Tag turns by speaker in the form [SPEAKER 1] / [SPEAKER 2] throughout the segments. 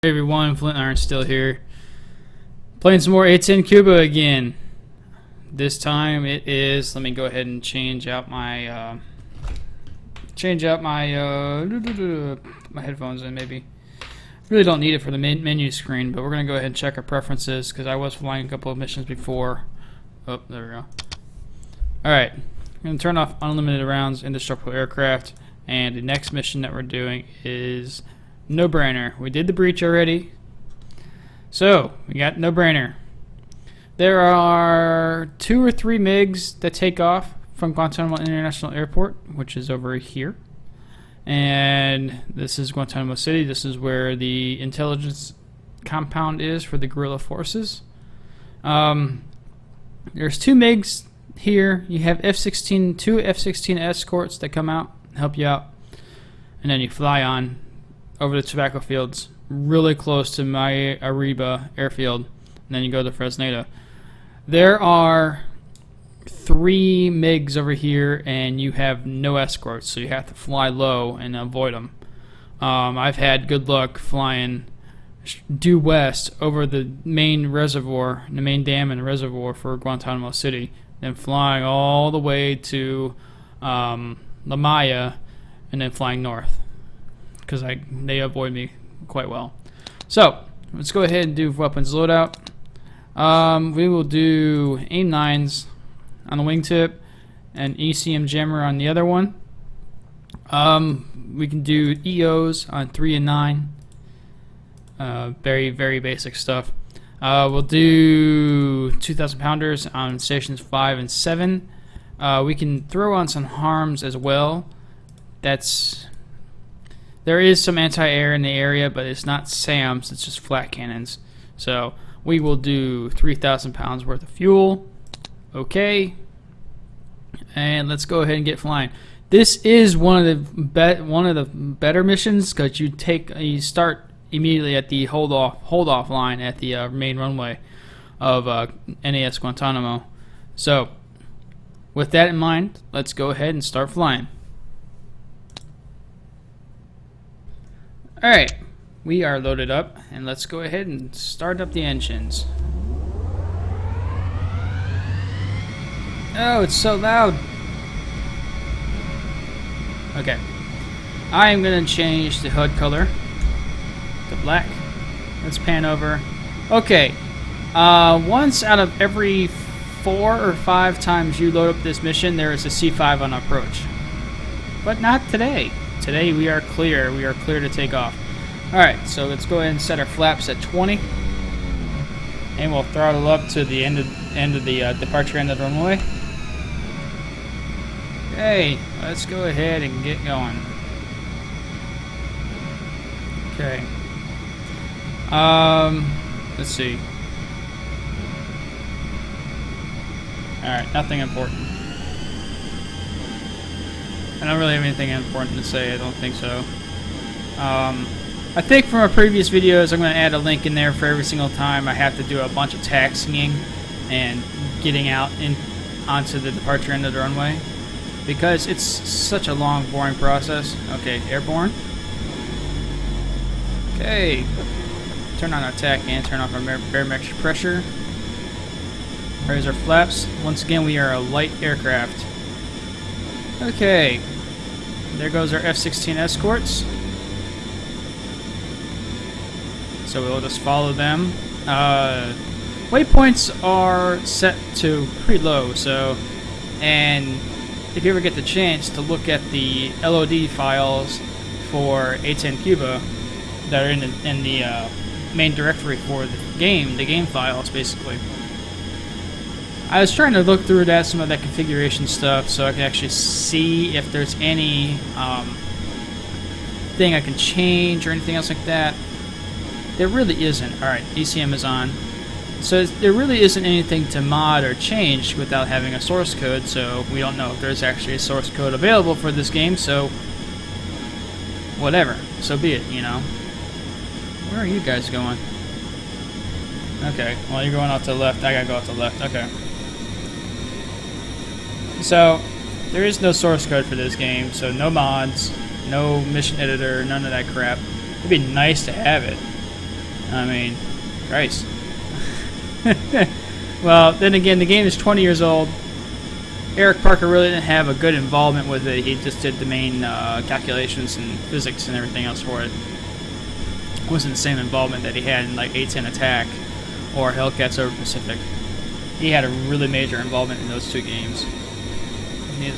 [SPEAKER 1] Hey everyone, Flint and Iron still here. Playing some more A-10 Cuba again. This time it is, let me go ahead and change out my my headphones in maybe. Really don't need it for the menu screen, but we're going to go ahead and check our preferences because I was flying a couple of missions before. Oh, there we go. Alright, I'm going to turn off unlimited rounds, indestructible aircraft, and the next mission that we're doing is No Brainer. We did the breach already. So, we got No Brainer. There are 2 or 3 MiGs that take off from Guantanamo International Airport, which is over here. And this is Guantanamo City. This is where the intelligence compound is for the guerrilla forces. There's 2 MiGs here. You have F-16, 2 F-16 escorts that come out, help you out. And then you fly on over the tobacco fields, really close to my Arriba airfield, and then you go to Fresneda. There are 3 MiGs over here, and you have no escorts, so you have to fly low and avoid them. I've had good luck flying due west over the main reservoir, the main dam and reservoir for Guantanamo City, then flying all the way to La Maya, and then flying north, because they avoid me quite well. So let's go ahead and do weapons loadout. We will do AIM-9s on the wingtip and ECM jammer on the other one. We can do EOs on 3 and 9. Very, very basic stuff. We'll do 2,000 pounders on stations 5 and 7. We can throw on some harms as well. There is some anti-air in the area, but it's not SAMs, it's just flat cannons. So we will do 3,000 pounds worth of fuel. Okay. And let's go ahead and get flying. This is one of the better missions because you start immediately at the hold off line at the main runway of NAS Guantanamo. So with that in mind, let's go ahead and start flying. Alright, we are loaded up, and let's go ahead and start up the engines. Oh, it's so loud. Okay. I am going to change the HUD color to black. Let's pan over. Okay. Once out of every 4 or 5 times you load up this mission, there is a C5 on approach. But not today. Today we are clear. We are clear to take off. Alright, so let's go ahead and set our flaps at 20. And we'll throttle up to the end of the departure end of the runway. Okay, let's go ahead and get going. Okay. Let's see. Alright, nothing important. I don't really have anything important to say, I don't think so. I think from our previous videos, I'm going to add a link in there for every single time I have to do a bunch of taxiing and getting out onto the departure end of the runway, because it's such a long, boring process. Okay, airborne. Okay, turn on our tack and turn off our barometric pressure. Raise our flaps. Once again, we are a light aircraft. Okay, there goes our F-16 escorts. So we'll just follow them. Waypoints are set to pretty low, so, and if you ever get the chance to look at the LOD files for A-10 Cuba that are in the main directory for the game files basically. I was trying to look through some of that configuration stuff so I can actually see if there's any thing I can change or anything else like that. There really isn't. Alright, ECM is on. So there really isn't anything to mod or change without having a source code, so we don't know if there's actually a source code available for this game, so whatever. So be it, you know. Where are you guys going? Okay, well you're going off to the left. I gotta go off to the left. Okay. So, there is no source code for this game, so no mods, no mission editor, none of that crap. It'd be nice to have it. I mean, Christ. Well, then again, the game is 20 years old. Eric Parker really didn't have a good involvement with it. He just did the main calculations and physics and everything else for it. It wasn't the same involvement that he had in like A-10 Attack or Hellcats over Pacific. He had a really major involvement in those two games.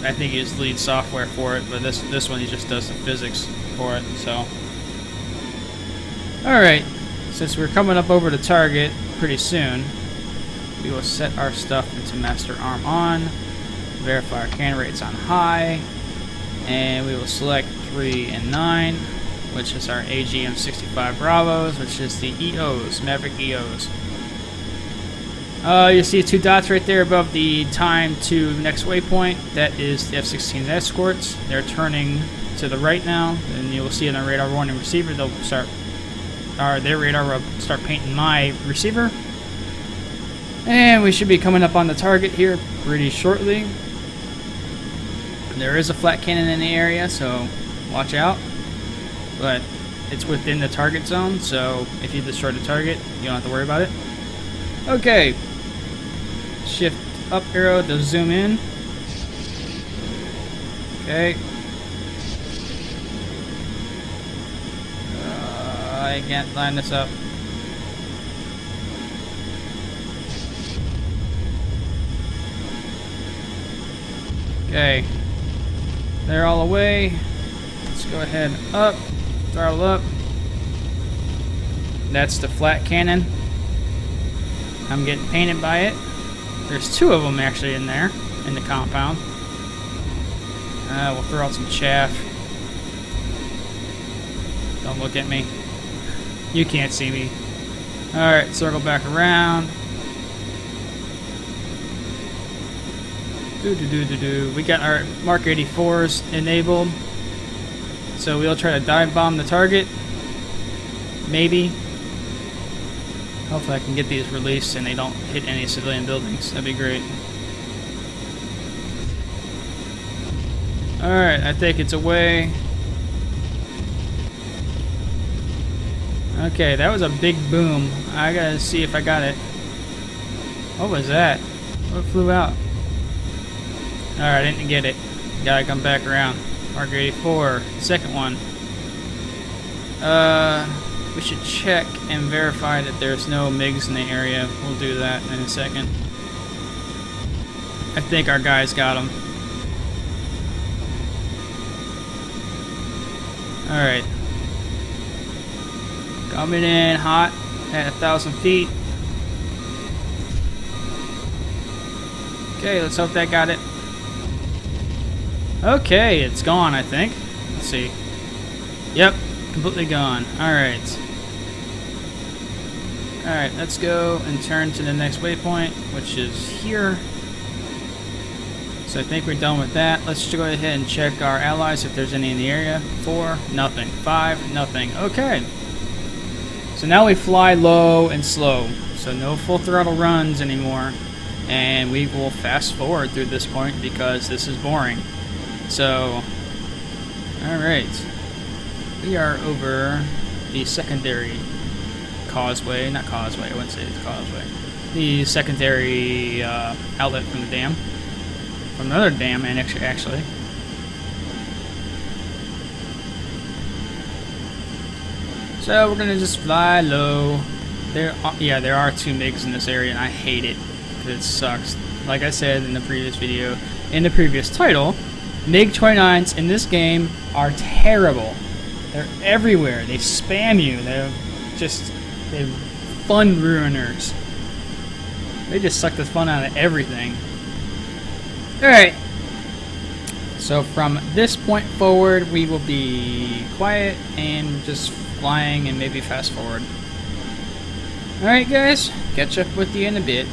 [SPEAKER 1] I think he's lead software for it, but this one he just does the physics for it. So, all right, since we're coming up over the target pretty soon, we will set our stuff into Master Arm on, verify our cannon rates on high, and we will select 3 and 9, which is our AGM-65 Bravos, which is the EOs, Maverick EOs. You see 2 dots right there above the time to next waypoint. That is the F-16 escorts. They're turning to the right now, and you will see in the radar warning receiver they'll start, or their radar will start painting my receiver. And we should be coming up on the target here pretty shortly. There is a flat cannon in the area, so watch out. But it's within the target zone, so if you destroy the target, you don't have to worry about it. Okay. Shift up arrow to zoom in. Okay. I can't line this up. Okay. They're all away. Let's go ahead up. Throttle up. That's the flat cannon. I'm getting painted by it. There's 2 of them actually in there, in the compound. We'll throw out some chaff. Don't look at me. You can't see me. Alright, circle back around. We got our Mark 84s enabled. So we'll try to dive bomb the target. Maybe. Hopefully I can get these released and they don't hit any civilian buildings. That'd be great. Alright, I think it's away. Okay, that was a big boom. I gotta see if I got it. What was that? What flew out? Alright, I didn't get it. Gotta come back around. Mark 84, second one. We should check and verify that there's no MiGs in the area. We'll do that in a second. I think our guys got them. Alright. Coming in hot at 1,000 feet. Okay, let's hope that got it. Okay, it's gone, I think. Let's see. Yep, completely gone. Alright. Alright, let's go and turn to the next waypoint, which is here. So I think we're done with that. Let's just go ahead and check our allies if there's any in the area. 4, nothing. 5, nothing. Okay. So now we fly low and slow. So no full throttle runs anymore. And we will fast forward through this point because this is boring. So, alright. We are over the secondary causeway. Not causeway, I wouldn't say it's causeway. The secondary outlet from the dam. From another dam, and actually. So we're gonna just fly low. There are 2 MiGs in this area, and I hate it because it sucks. Like I said in the previous video, in the previous title, MiG-29s in this game are terrible. They're everywhere. They spam you. They're fun ruiners. They just suck the fun out of everything. Alright. So from this point forward, we will be quiet and just flying and maybe fast forward. Alright guys, catch up with you in a bit.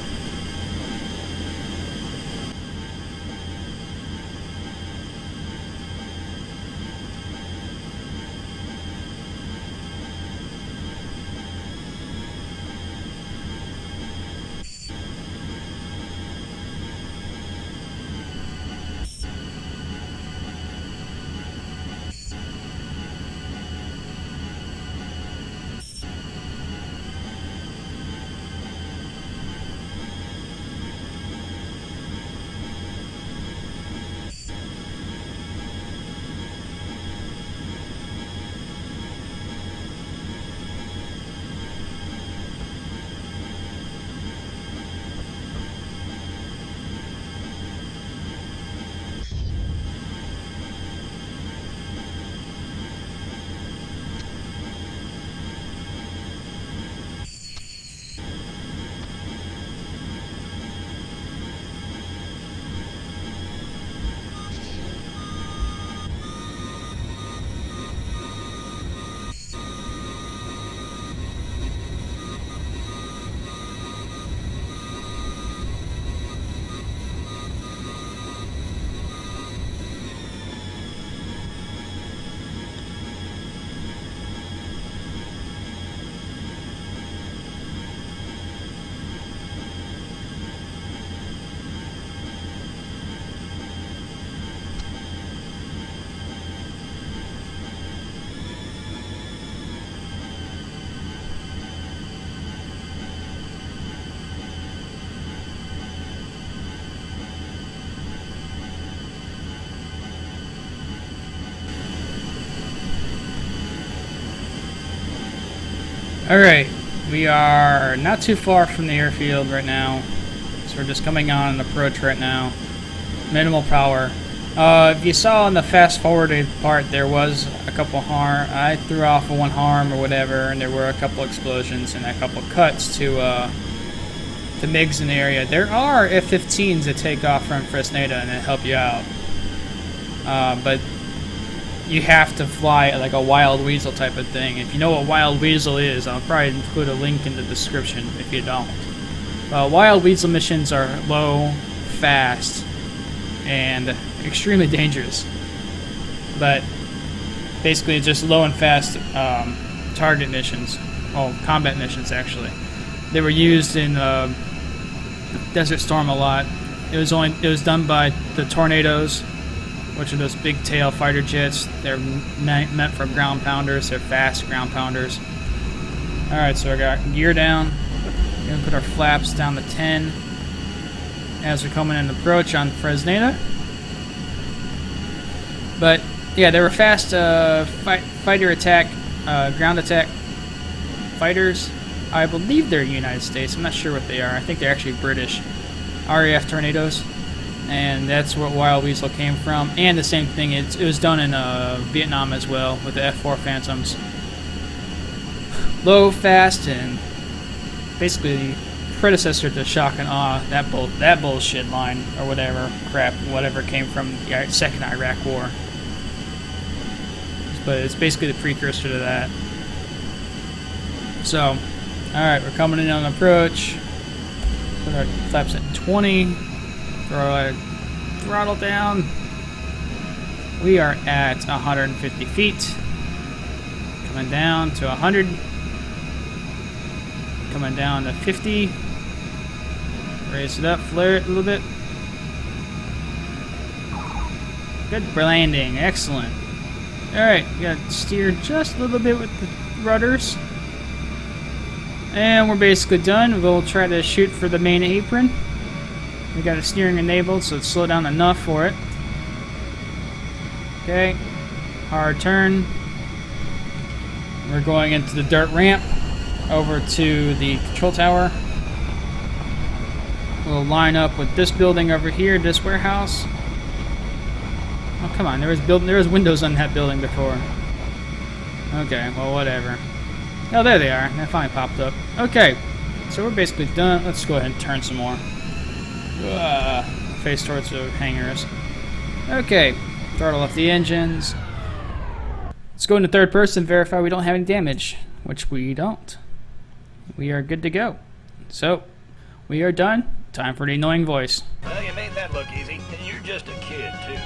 [SPEAKER 1] Alright, we are not too far from the airfield right now. So we're just coming on an approach right now. Minimal power. If you saw on the fast forwarded part, there was a couple harm. I threw off one harm or whatever, and there were a couple explosions and a couple cuts to MiGs in the area. There are F-15s that take off from Fresneda and that help you out. But you have to fly like a Wild Weasel type of thing. If you know what Wild Weasel is, I'll probably include a link in the description if you don't. Wild Weasel missions are low, fast, and extremely dangerous. But basically it's just low and fast target missions. Oh, combat missions actually. They were used in Desert Storm a lot. It was done by the Tornadoes, which are those big tail fighter jets. They're meant for ground pounders. They're fast ground pounders. Alright, so I got gear down. We're gonna put our flaps down to 10 as we're coming in approach on Fresneda. But yeah, they were fast fighter attack, ground attack fighters. I believe they're United States. I'm not sure what they are. I think they're actually British. RAF Tornadoes. And that's where Wild Weasel came from. And the same thing, it was done in Vietnam as well with the F-4 Phantoms. Low, fast, and basically predecessor to Shock and Awe. That bullshit line or whatever crap, whatever came from the second Iraq War. But it's basically the precursor to that. So, alright, we're coming in on approach. Put our flaps at 20. Throw our throttle down. We are at 150 feet. Coming down to 100. Coming down to 50. Raise it up, flare it a little bit. Good landing, excellent. Alright, we gotta steer just a little bit with the rudders. And we're basically done. We'll try to shoot for the main apron. We got the steering enabled, so it's slowed down enough for it. Okay, hard turn. We're going into the dirt ramp over to the control tower. We'll line up with this building over here, this warehouse. Oh, come on, there was windows on that building before. Okay, well, whatever. Oh, there they are. That finally popped up. Okay, so we're basically done. Let's go ahead and turn some more. Face towards the hangars. Okay, throttle off the engines. Let's go into third person, verify we don't have any damage, which we don't. We are good to go. So, we are done. Time for the annoying voice.
[SPEAKER 2] Well, you made that look easy, and you're just a kid, too.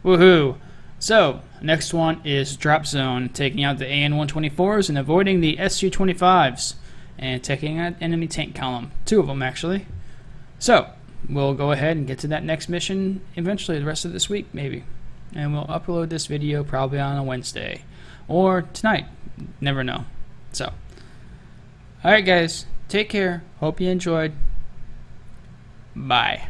[SPEAKER 1] Woohoo! So, next one is Drop Zone, taking out the AN-124s and avoiding the SU-25s, and taking out enemy tank column. 2 of them, actually. So, we'll go ahead and get to that next mission eventually, the rest of this week, maybe. And we'll upload this video probably on a Wednesday. Or tonight. Never know. So, alright guys, take care. Hope you enjoyed. Bye.